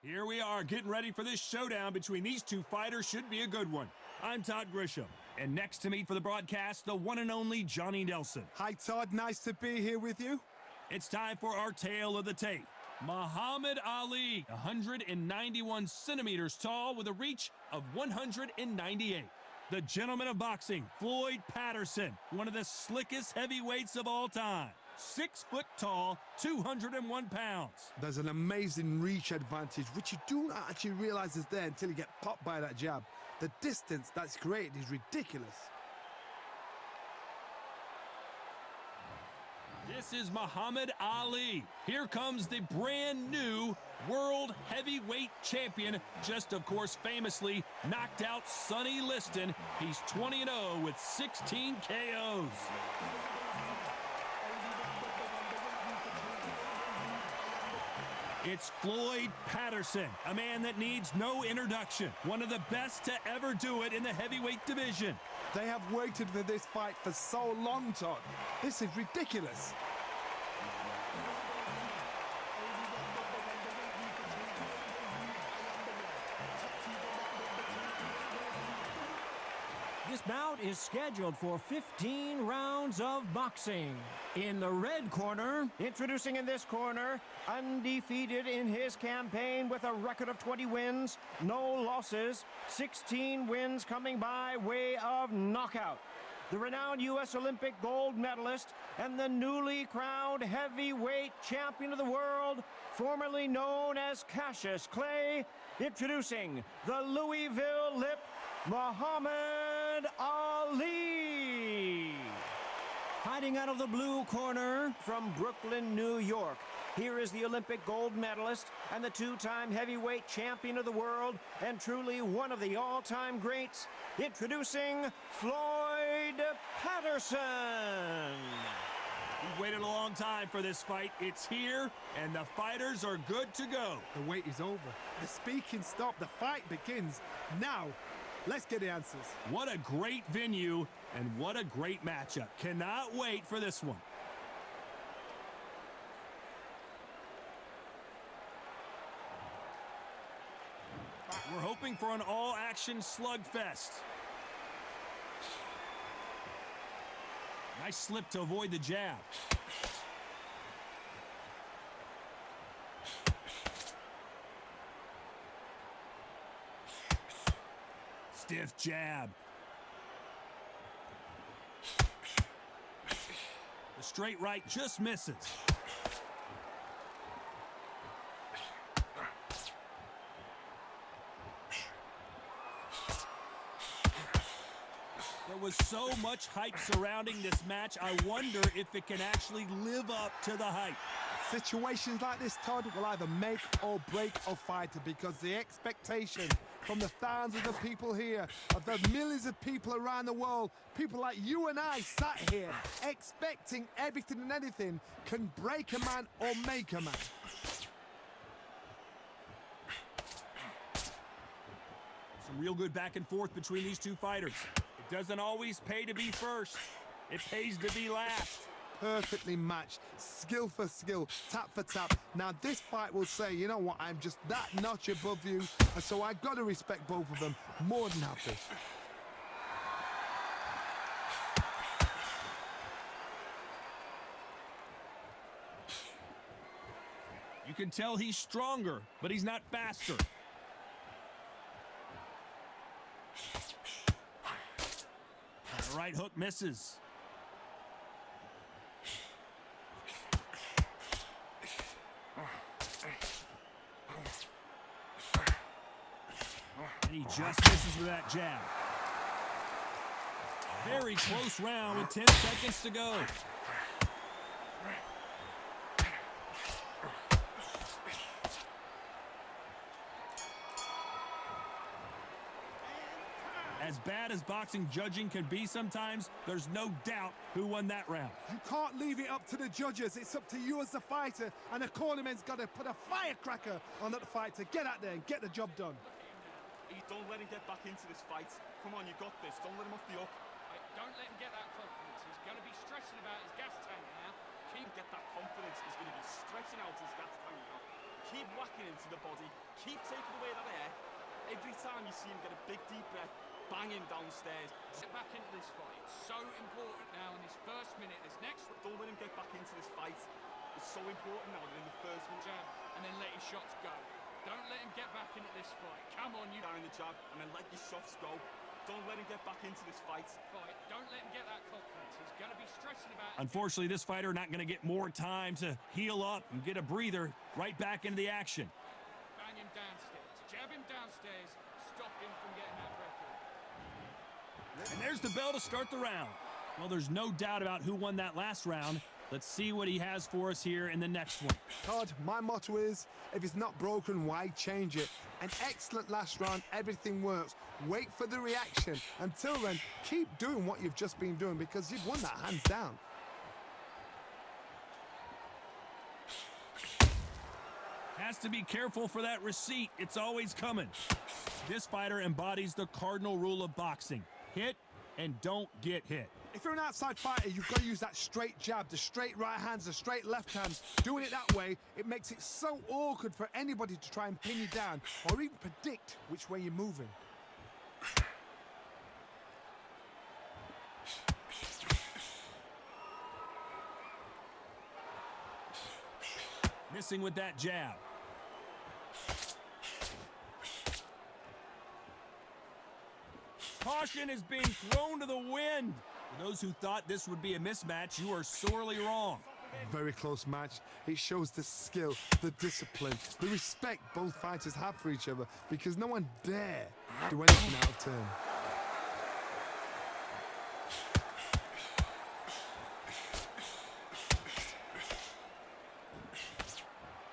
Here we are, getting ready for this showdown between these two fighters. Should be a good one. I'm Todd Grisham, and next to me for the broadcast, the one and only Johnny Nelson. Hi, Todd. Nice to be here with you. It's time for our tale of the tape. Muhammad Ali, 191 centimeters tall with a reach of 198. The gentleman of boxing, Floyd Patterson, one of the slickest heavyweights of all time. 6 foot tall, 201 pounds. There's an amazing reach advantage, which you do not actually realize is there until you get popped by that jab. The distance that's created is ridiculous. This is Muhammad Ali. Here comes the brand new world heavyweight champion. Just, of course, famously knocked out Sonny Liston. He's 20-0 with 16 KOs. It's Floyd Patterson, a man that needs no introduction. One of the best to ever do it in the heavyweight division. They have waited for this fight for so long, Todd. This is ridiculous. This bout is scheduled for 15 rounds of boxing. In the red corner, introducing in this corner, undefeated in his campaign with a record of 20 wins, no losses, 16 wins coming by way of knockout. The renowned U.S. Olympic gold medalist and the newly crowned heavyweight champion of the world, formerly known as Cassius Clay, introducing the Louisville Lip, Muhammad Ali. Fighting out of the blue corner from Brooklyn, New York, here is the Olympic gold medalist and the two-time heavyweight champion of the world and truly one of the all-time greats, introducing Floyd Patterson. We've waited a long time for this fight. It's here, and the fighters are good to go. The wait is over. The speaking stopped. The fight begins now. Let's get the answers. What a great venue, and what a great matchup. Cannot wait for this one. We're hoping for an all-action slugfest. Nice slip to avoid the jab. Stiff jab. The straight right just misses. There was so much hype surrounding this match, I wonder if it can actually live up to the hype. Situations like this, Todd, will either make or break a fighter because the expectation from the thousands of people here, of the millions of people around the world, people like you and I sat here expecting everything and anything, can break a man or make a man. Some real good back and forth between these two fighters. It doesn't always pay to be first. It pays to be last. Perfectly matched, skill for skill, tap for tap. Now this fight will say, you know what, I'm just that notch above you, and so I've got to respect both of them more than happy. You can tell he's stronger, but he's not faster. The right hook misses. And he just misses with that jab. Very close round with 10 seconds to go. As bad as boxing judging can be sometimes, there's no doubt who won that round. You can't leave it up to the judges. It's up to you as the fighter, and the cornerman's got to put a firecracker on that fight to get out there and get the job done. Don't let him get back into this fight. Come on, you got this. Don't let him off the hook. Don't let him get that confidence. He's going to be stressing about his gas tank now. Keep get that confidence. He's going to be stretching out his gas tank now. Keep whacking into the body. Keep taking away that air. Every time you see him get a big deep breath, bang him downstairs. Get back into this fight. It's so important now in this first minute. This next Don't let him get back into this fight. It's so important now that in the first one jab and then let your shots go. Don't let him get back into this fight. Come on, you down the jab and then let your shots go. Don't let him get back into this fight. Don't let him get that confidence. He's going to be stressing about it. Unfortunately, this fighter not going to get more time to heal up and get a breather. Right back into the action. Bang him downstairs. Jab him downstairs. Stop him from getting that record. And there's the bell to start the round. Well, there's no doubt about who won that last round. Let's see what he has for us here in the next one. Todd, my motto is, if it's not broken, why change it? An excellent last round, everything works. Wait for the reaction. Until then, keep doing what you've just been doing because you've won that hands down. Has to be careful for that receipt. It's always coming. This fighter embodies the cardinal rule of boxing. Hit and don't get hit. If you're an outside fighter, you've got to use that straight jab, the straight right hands, the straight left hands. Doing it that way, it makes it so awkward for anybody to try and pin you down or even predict which way you're moving. Missing with that jab. Caution is being thrown to the wind. For those who thought this would be a mismatch, you are sorely wrong. Very close match. It shows the skill, the discipline, the respect both fighters have for each other because no one dare do anything out of turn.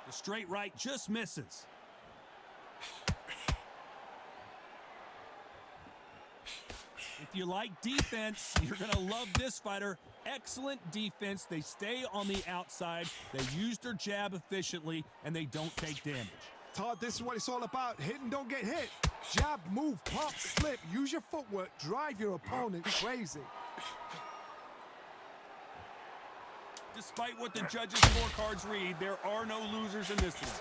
The straight right just misses. If you like defense, you're going to love this fighter. Excellent defense. They stay on the outside. They use their jab efficiently, and they don't take damage. Todd, this is what it's all about. Hit and don't get hit. Jab, move, pop, slip. Use your footwork. Drive your opponent crazy. Despite what the judges' scorecards read, there are no losers in this one.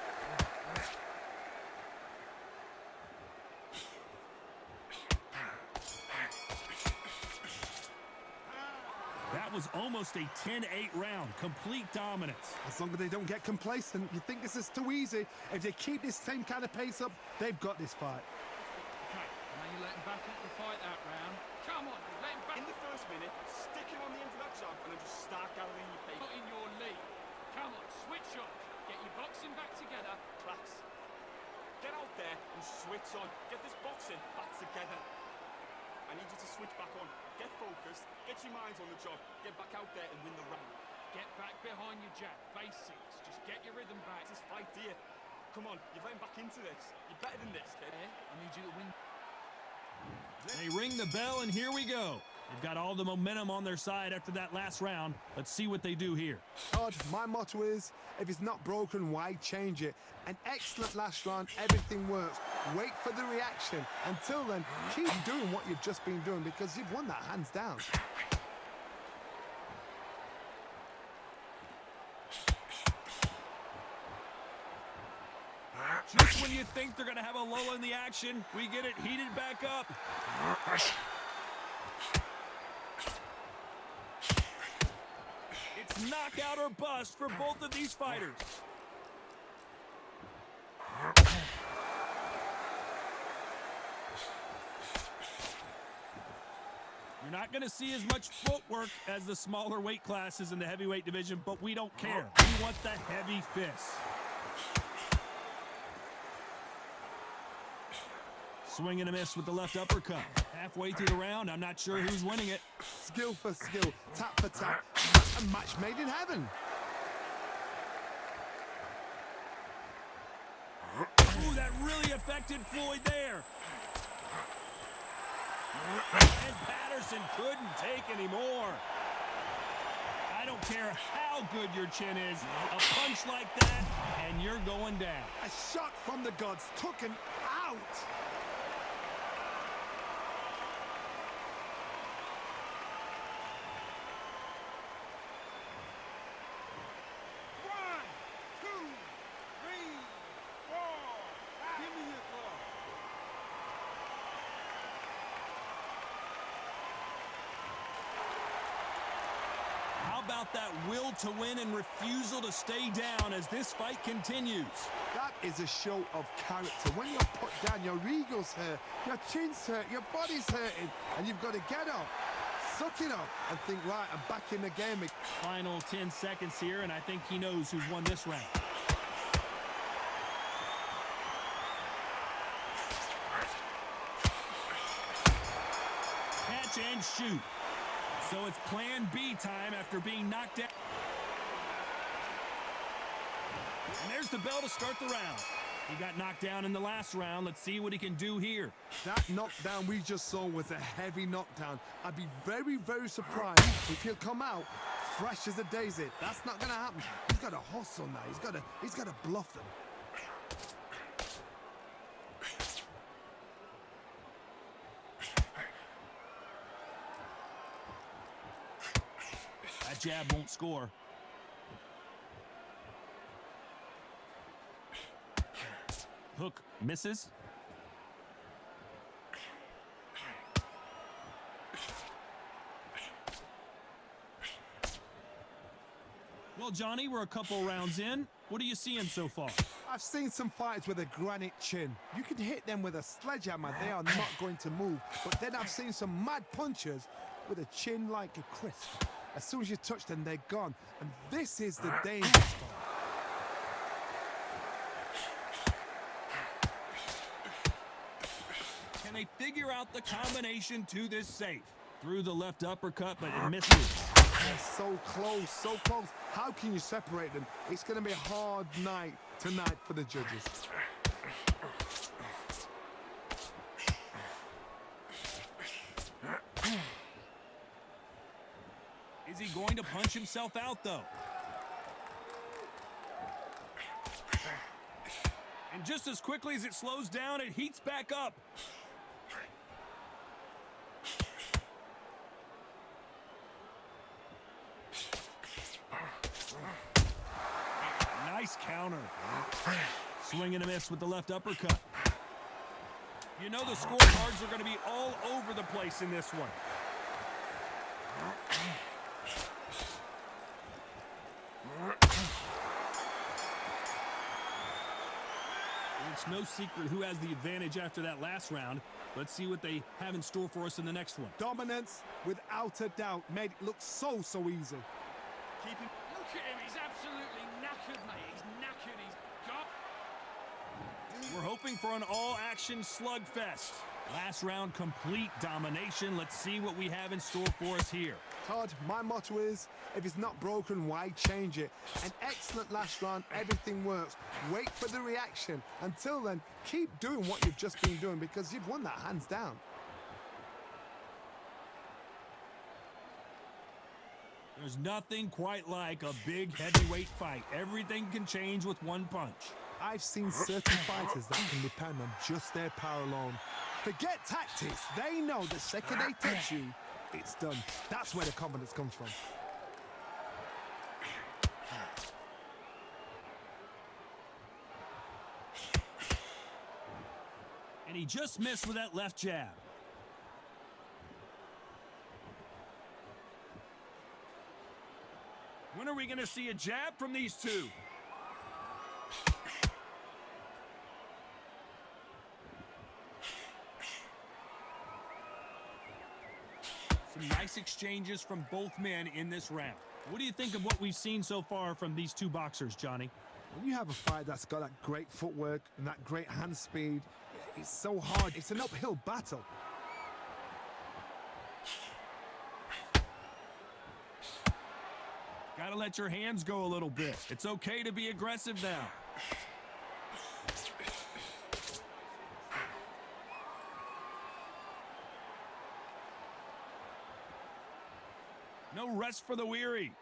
That was almost a 10-8 round. Complete dominance. As long as they don't get complacent, you think this is too easy. If they keep this same kind of pace up, they've got this fight. Okay, now you let him back into the fight that round. Come on, let him back. In the first minute, stick him on the end of that jab and then just start gathering your pace. Not in your lead. Come on, switch on. Get your boxing back together. Cracks. Get out there and switch on. Get this boxing back together. I need you to switch back on. Get focused. Get your minds on the job. Get back out there and win the round. Get back behind your jab. Basics. Just get your rhythm back. This fight, dear. Come on, you're letting back into this. You're better than this, kid. I need you to win. They ring the bell, and here we go. They've got all the momentum on their side after that last round. Let's see what they do here. Todd, my motto is, if it's not broken, why change it? An excellent last round, everything works. Wait for the reaction. Until then, keep doing what you've just been doing because you've won that hands down. Just when you think they're going to have a lull in the action, we get it heated back up. It's knockout or bust for both of these fighters. You're not going to see as much footwork as the smaller weight classes in the heavyweight division, but we don't care. We want the heavy fists. Swing and a miss with the left uppercut. Halfway through the round, I'm not sure who's winning it. Skill for skill, tap for tap. A match made in heaven. Ooh, that really affected Floyd there. And Patterson couldn't take any more. I don't care how good your chin is. A punch like that, and you're going down. A shot from the gods took him out. about that will to win and refusal to stay down as this fight continues. That is a show of character. When you're put down, your ego's hurt, your chin's hurt, your body's hurting, and you've got to get up, suck it up, and think, right, I'm back in the game. Final 10 seconds here, and I think he knows who's won this round. Catch and shoot. So it's plan B time after being knocked out. And there's the bell to start the round. He got knocked down in the last round. Let's see what he can do here. That knockdown we just saw was a heavy knockdown. I'd be very, very surprised if he'll come out fresh as a daisy. That's not going to happen. He's got to hustle now. He's got to bluff them. That jab won't score. Hook misses. Well, Johnny, we're a couple rounds in. What are you seeing so far? I've seen some fighters with a granite chin. You can hit them with a sledgehammer. They are not going to move. But then I've seen some mad punchers with a chin like a crisp. As soon as you touch them, they're gone. And this is the dangerous part. Can they figure out the combination to this safe? Through the left uppercut, but it misses. They're so close, so close. How can you separate them? It's going to be a hard night tonight for the judges. Is he going to punch himself out, though? And just as quickly as it slows down, it heats back up. Nice counter. Swing and a miss with the left uppercut. You know the scorecards are going to be all over the place in this one. It's no secret who has the advantage after that last round. Let's see what they have in store for us in the next one. Dominance, without a doubt, made it look so easy. Keep him. Look at him, he's absolutely knackered, mate. He's knackered, he's got... We're hoping for an all-action slugfest. Last round, complete domination. Let's see what we have in store for us here. Todd, my motto is, if it's not broken, why change it? An excellent last round, everything works. Wait for the reaction. Until then, keep doing what you've just been doing because you've won that hands down. There's nothing quite like a big heavyweight fight. Everything can change with one punch. I've seen certain fighters that can depend on just their power alone. Forget tactics. They know the second they touch you, it's done. That's where the confidence comes from. And he just missed with that left jab. When are we going to see a jab from these two? Some nice exchanges from both men in this round. What do you think of what we've seen so far from these two boxers, Johnny? When you have a fight that's got that great footwork and that great hand speed, it's so hard. It's an uphill battle. Gotta let your hands go a little bit. It's okay to be aggressive now. No rest for the weary.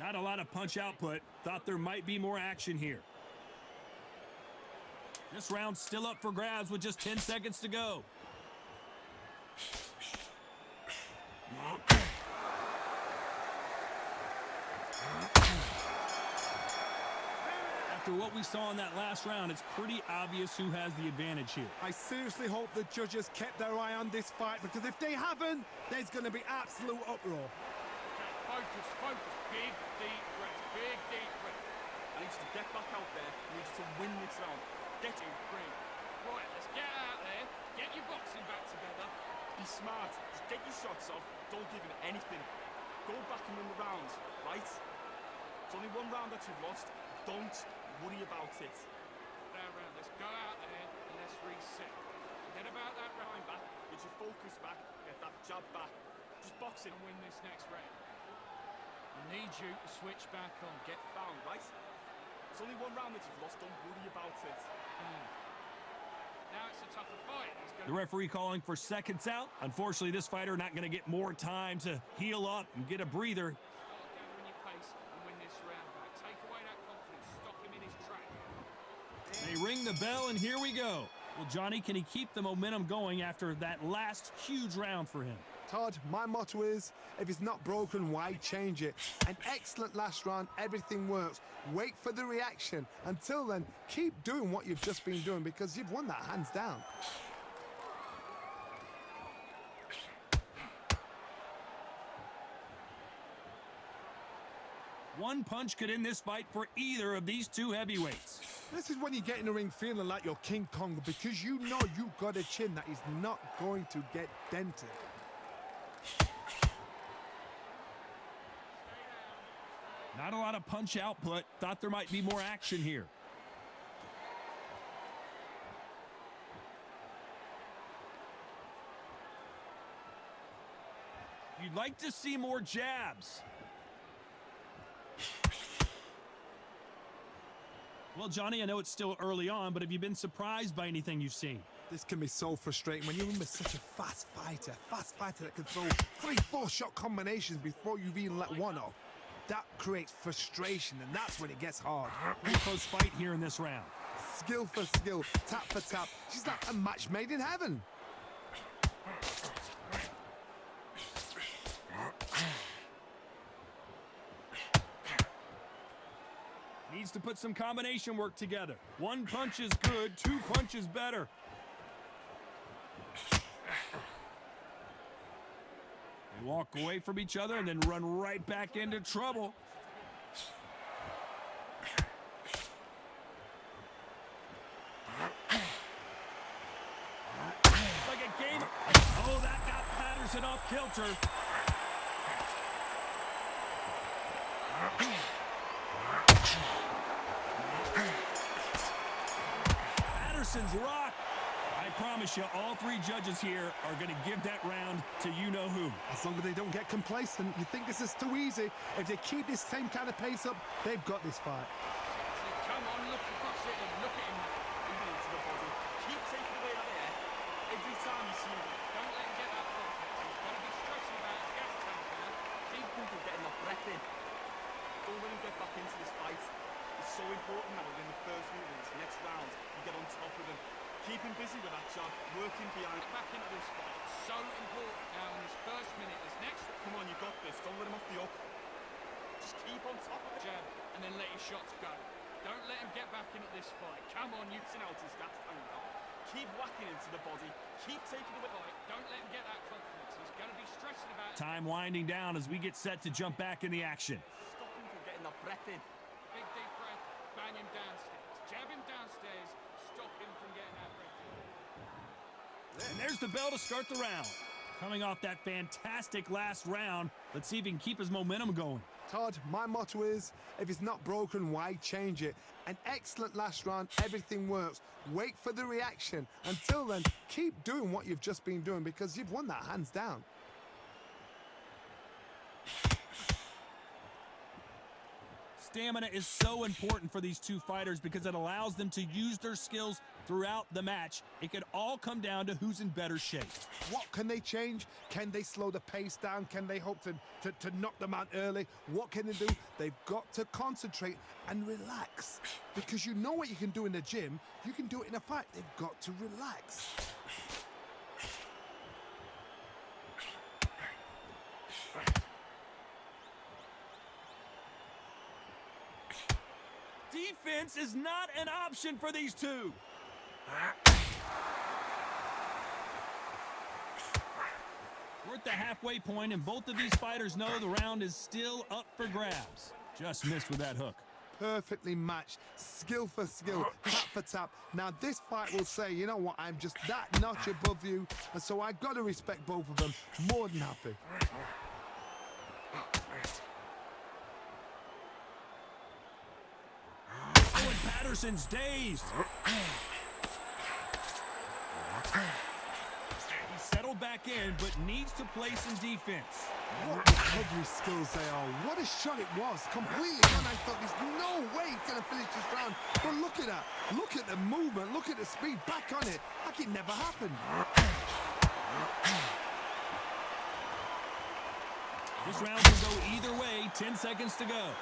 Not a lot of punch output. Thought there might be more action here. This round's still up for grabs with just 10 seconds to go. After what we saw in that last round, it's pretty obvious who has the advantage here. I seriously hope the judges kept their eye on this fight, because if they haven't, there's going to be absolute uproar. Focus, focus. Big, deep breaths. Big, deep breaths. I need you to get back out there. I need you to win this round. Get Two, three. Right, let's get out there. Get your boxing back together. Be smart. Just get your shots off. Don't give him anything. Go back and win the round, right? It's only one round that you've lost. Don't worry about it. Round. Let's go out there and let's reset. Forget about that round Back. Get your focus back. Get that jab back. Just box it. and win this next round. I need you to switch back on. Get found, right? It's only one round that you've lost. Don't worry about it. Now it's a tougher fight. The referee calling for seconds out. Unfortunately, this fighter not going to get more time to heal up and get a breather. Start gathering your pace and win this round back. Take away that confidence. Stop him in his track. They ring the bell, and here we go. Well, Johnny, can he keep the momentum going after that last huge round for him? Todd, my motto is, if it's not broken, why change it? An excellent last round, everything works. Wait for the reaction. Until then, keep doing what you've just been doing, because you've won that hands down. One punch could end this fight for either of these two heavyweights. This is when you get in the ring feeling like you're King Kong, because you know you've got a chin that is not going to get dented. Not a lot of punch output. Thought there might be more action here. You'd like to see more jabs. Well, Johnny, I know it's still early on, but have you been surprised by anything you've seen? This can be so frustrating when you're in with such a fast fighter that can throw 3-4 shot combinations before you've even let one off. That creates frustration, and that's when it gets hard. Pretty close fight here in this round. Skill for skill, tap for tap. She's like a match made in heaven. Needs to put some combination work together. One punch is good, two punches better. They walk away from each other and then run right back into trouble. Like a game. Oh, that got Patterson off kilter. Patterson's rock. I promise you, all three judges here are going to give that round to you-know-who. As long as they don't get complacent, you think this is too easy. If they keep this same kind of pace up, they've got this fight. Come on, look across it and look at him. Even into the body. Keep taking away that air. Every time you see him. Don't let him get that confidence. He's going to be stressing about a gas tank now. Keep him from getting that breath in. Don't let him get back into this fight. It's so important now that in the first movement, next round, you get on top of him. Keep him busy with that job, working behind. Get back into this fight. It's so important now in this first minute. This next Come on, you got this. Don't let him off the up. Just keep on top of it. jab and then let your shots go. Don't let him get back into this fight. Come on, you Using out his gas tank now. Keep whacking into the body. Keep taking away. fight. Don't let him get that confidence. He's going to be stressing about it. Time winding down as we get set to jump back in the action. Stop him from getting that breath in. Big deep breath. Bang him downstairs. Jab him downstairs. Stop him from getting that breath in. And there's the bell to start the round. Coming off that fantastic last round, let's see if he can keep his momentum going. Todd, my motto is, if it's not broken, why change it? An excellent last round, everything works. Wait for the reaction. Until then, keep doing what you've just been doing, because you've won that hands down. Stamina is so important for these two fighters because it allows them to use their skills throughout the match. It could all come down to who's in better shape. What can they change? Can they slow the pace down? Can they hope to knock them out early? What can they do? They've got to concentrate and relax. Because you know what you can do in the gym, you can do it in a fight. They've got to relax. Defense is not an option for these two. We're at the halfway point, and both of these fighters know the round is still up for grabs. Just missed with that hook. Perfectly matched, skill for skill, tap for tap. Now this fight will say, you know what, I'm just that notch above you, and so I got to respect both of them. More than happy. Oh, and Patterson's dazed. He settled back in, but needs to play some defense. What recovery skills they are. What a shot it was. Completely gone. I thought there's no way he's going to finish this round. But look at that. Look at the movement. Look at the speed. Back on it. Like it never happened. This round can go either way. 10 seconds to go.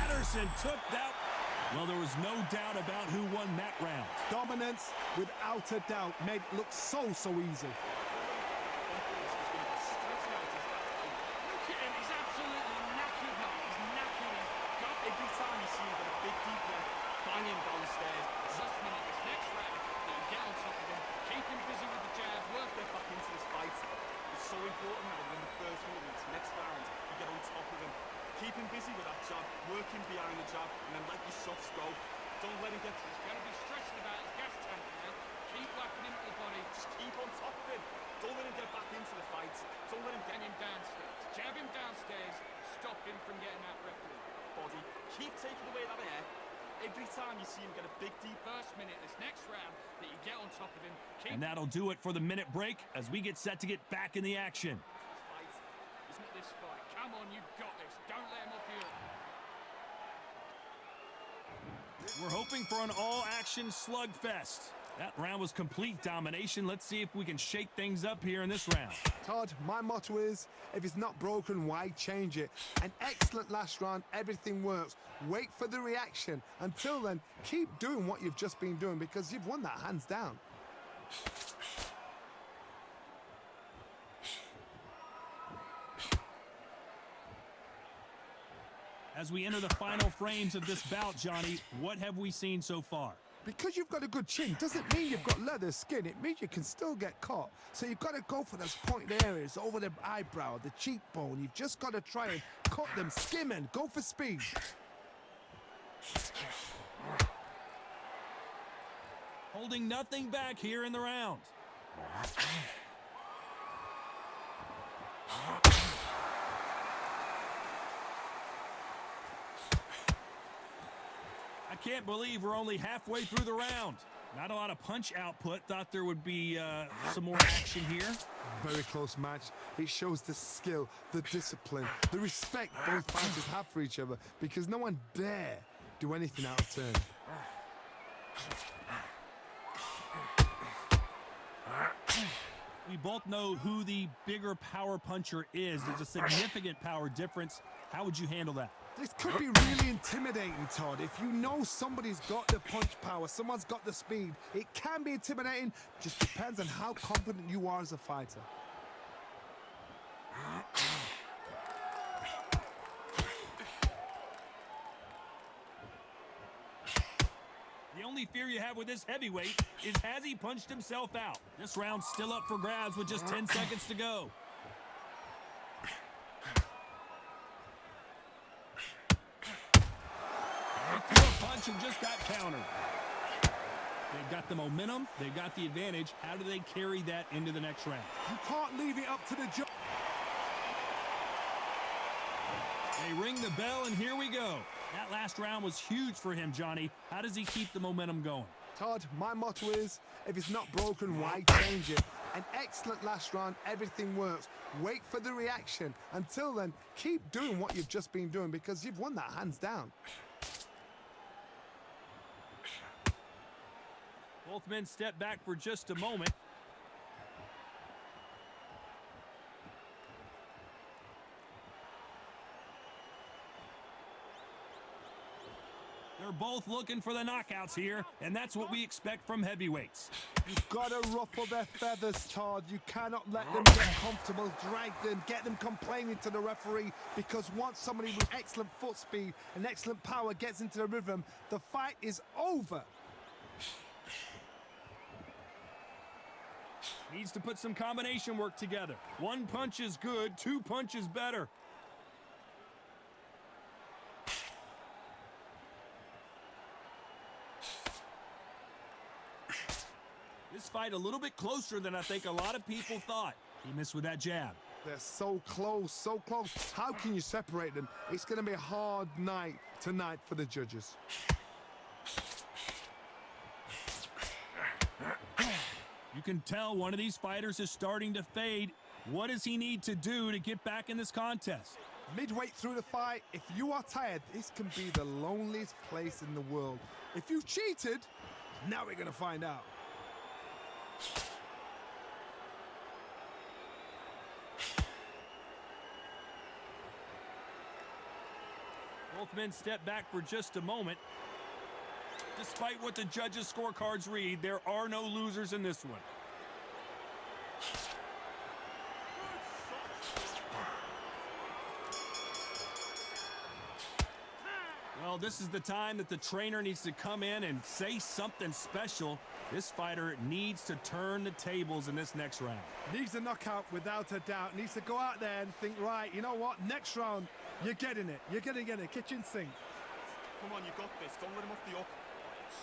Patterson took that. Well, there was no doubt about who won that round. Dominance, without a doubt, made it look so easy. Look at him, he's absolutely knackered now. He's knackered. Every time you see him get a big deep breath, banging downstairs. Last minute, this next round, you get on top of him, keep him busy with the jab, work Get back into this fight. It's so important now within the first minute, next round, you get on top of him. Keep him busy with that jab, work him behind the jab, and then let your softs go. Don't let him get to He's going to be stressing about his gas tank now. Keep whacking him to the body. Just keep on top of him. Don't let him get back into the fight. Don't let him get Get him downstairs. Jab him downstairs. Stop him from getting that referee. body. Keep taking away that air. Every time you see him get a big deep First minute, this next round, that you get on top of him. And that'll do it for the minute break as we get set to get back in the action. fight. Isn't it this fight? Come on, you've got this. Don't let him off the hook. We're hoping for an all-action slugfest. That round was complete domination. Let's see if we can shake things up here in this round. Todd, my motto is, if it's not broken, why change it? An excellent last round, everything works. Wait for the reaction. Until then, keep doing what you've just been doing because you've won that hands down. As we enter the final frames of this bout, Johnny, what have we seen so far? Because you've got a good chin doesn't mean you've got leather skin. It means you can still get caught. So you've got to go for those pointed areas over the eyebrow, the cheekbone. You've just got to try and cut them, skim and go for speed. Holding nothing back here in the round. I can't believe we're only halfway through the round. Not a lot of punch output. Thought there would be some more action here. Very close match. It shows the skill, the discipline, the respect both fighters have for each other because no one dare do anything out of turn. We both know who the bigger power puncher is. There's a significant power difference. How would you handle that? This could be really intimidating, Todd. If you know somebody's got the punch power, someone's got the speed, it can be intimidating. Just depends on how confident you are as a fighter. The only fear you have with this heavyweight is has he punched himself out? This round's still up for grabs with just 10 seconds to go. He threw a punch and just got countered. They've got the momentum, they've got the advantage. How do they carry that into the next round? You can't leave it up to the judge. They ring the bell, and here we go. That last round was huge for him, Johnny. How does he keep the momentum going? Todd, my motto is, if it's not broken, why change it? An excellent last round, everything works. Wait for the reaction. Until then, keep doing what you've just been doing because you've won that hands down. Both men step back for just a moment. They're both looking for the knockouts here, and that's what we expect from heavyweights. You've got to ruffle their feathers, Todd. You cannot let them get comfortable, drag them, get them complaining to the referee, because once somebody with excellent foot speed and excellent power gets into the rhythm, the fight is over. Needs to put some combination work together. One punch is good, two punches better. This fight a little bit closer than I think a lot of people thought. He missed with that jab. They're so close, so close. How can you separate them? It's going to be a hard night tonight for the judges. You can tell one of these fighters is starting to fade. What does he need to do to get back in this contest? Midway through the fight, if you are tired, this can be the loneliest place in the world. If you cheated, now we're going to find out. Both men step back for just a moment. Despite what the judges' scorecards read, there are no losers in this one. Well, this is the time that the trainer needs to come in and say something special. This fighter needs to turn the tables in this next round. Needs a knockout without a doubt. Needs to go out there and think, right, you know what, next round, you're getting it. You're going to get it. Kitchen sink. Come on, you got this. Don't let him off the up.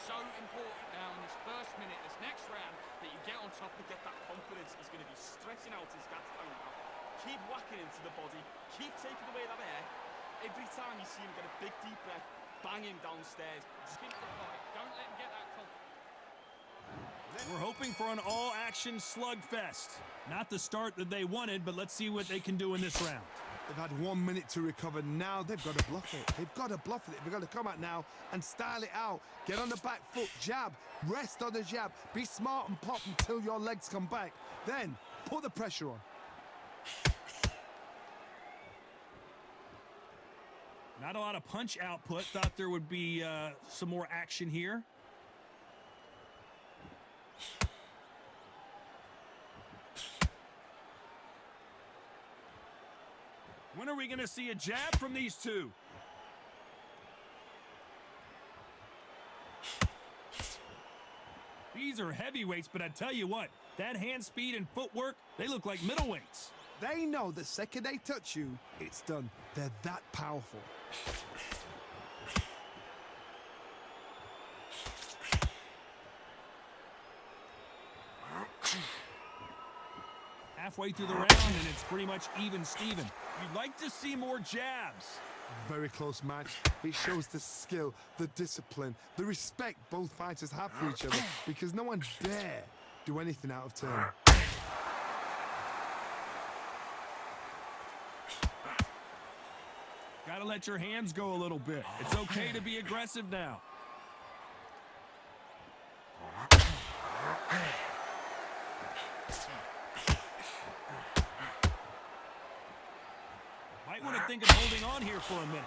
So important now in this first minute, this next round, that you get on top To get that confidence, he's going to be stretching out his gas tank now. Keep whacking into the body. Keep taking away that air. Every time you see him get a big deep breath, bang him downstairs. keep the fight. Don't let him get that confidence. We're hoping for an all-action slugfest. Not the start that they wanted, but let's see what they can do in this round. They've had 1 minute to recover. Now they've got to bluff it. They've got to bluff it. They've got to come out now and style it out. Get on the back foot, jab, rest on the jab. Be smart and pop until your legs come back. Then put the pressure on. Not a lot of punch output. Thought there would be some more action here. When are we going to see a jab from these two? These are heavyweights, but I tell you what, that hand speed and footwork, they look like middleweights. They know the second they touch you, it's done. They're that powerful. Halfway through the round, and it's pretty much even Steven. You'd like to see more jabs. Very close match. It shows the skill, the discipline, the respect both fighters have for each other, because no one dare do anything out of turn. Gotta let your hands go a little bit. It's okay to be aggressive now. Might want to think of holding on here for a minute.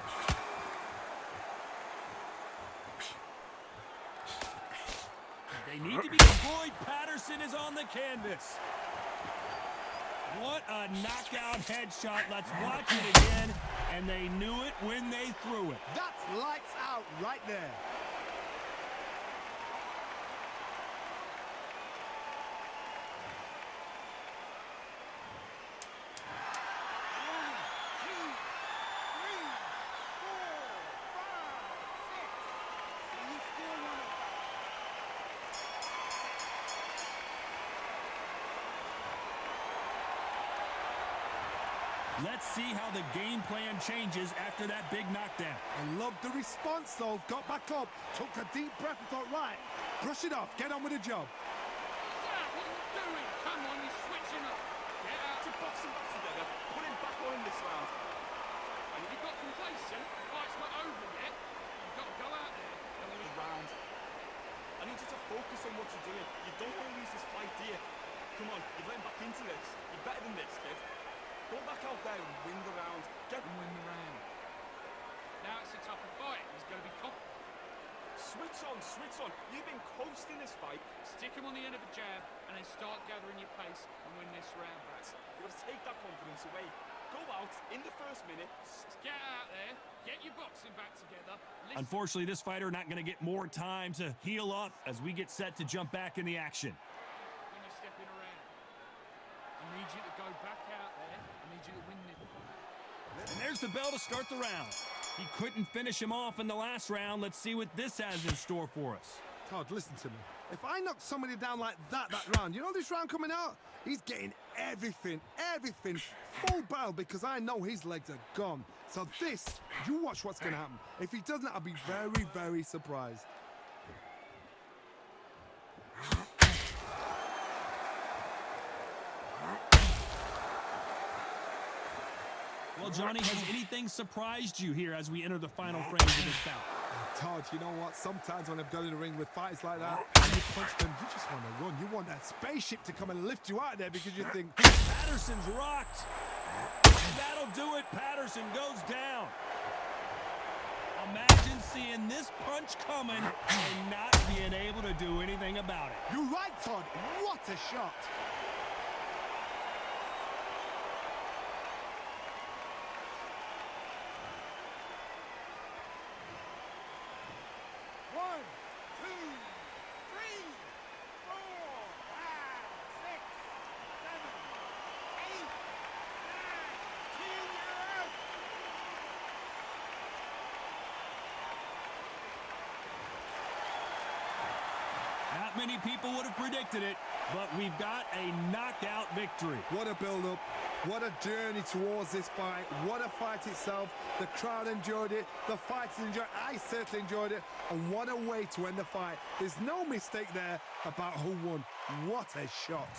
They need to be deployed. Patterson is on the canvas. What a knockout headshot. Let's watch it again. And they knew it when they threw it. That's lights out right there. Let's see how the game plan changes after that big knockdown. I love the response, though. Got back up, took a deep breath and thought, right, brush it off, get on with the job. Zach, what are you doing? Come on, you're switching up. Get out. To box him back together, put him back on in this round. And if you got complacent, the fight's not over yet. You've got to go out there. Round. I need you to focus on what you're doing. You don't want to lose this fight, do you? Come on, you've let him back into this. You're better than this, kid. Go back out there and win the round. Get Win the round. Now it's a tougher fight. He's going to be confident. Switch on, switch on. You've been coasting this fight. Stick him on the end of a jab and then start gathering your pace and win this round back. You've got to take that confidence away. Go out in the first minute. Get out there, get your boxing back together. Listen. Unfortunately, this fighter not going to get more time to heal up as we get set to jump back in the action. When you're stepping around, I need you to go back out there. I need you to win this. And there's the bell to start the round. He couldn't finish him off in the last round. Let's see what this has in store for us. Todd, listen to me. If I knock somebody down like that round, you know this round coming out? He's getting everything, full barrel because I know his legs are gone. So this, you watch what's going to happen. If he doesn't, I'll be very, very surprised. Well, Johnny, has anything surprised you here as we enter the final frames of this bout? Todd, you know what? Sometimes when I'm going in the ring with fighters like that, and you punch them, you just want to run. You want that spaceship to come and lift you out of there because you think... Patterson's rocked. That'll do it. Patterson goes down. Imagine seeing this punch coming and not being able to do anything about it. You're right, Todd. What a shot. Not many people would have predicted it, but we've got a knockout victory. What a build-up. What a journey towards this fight. What a fight itself. The crowd enjoyed it. The fighters enjoyed it. I certainly enjoyed it. And what a way to end the fight. There's no mistake there about who won. What a shot.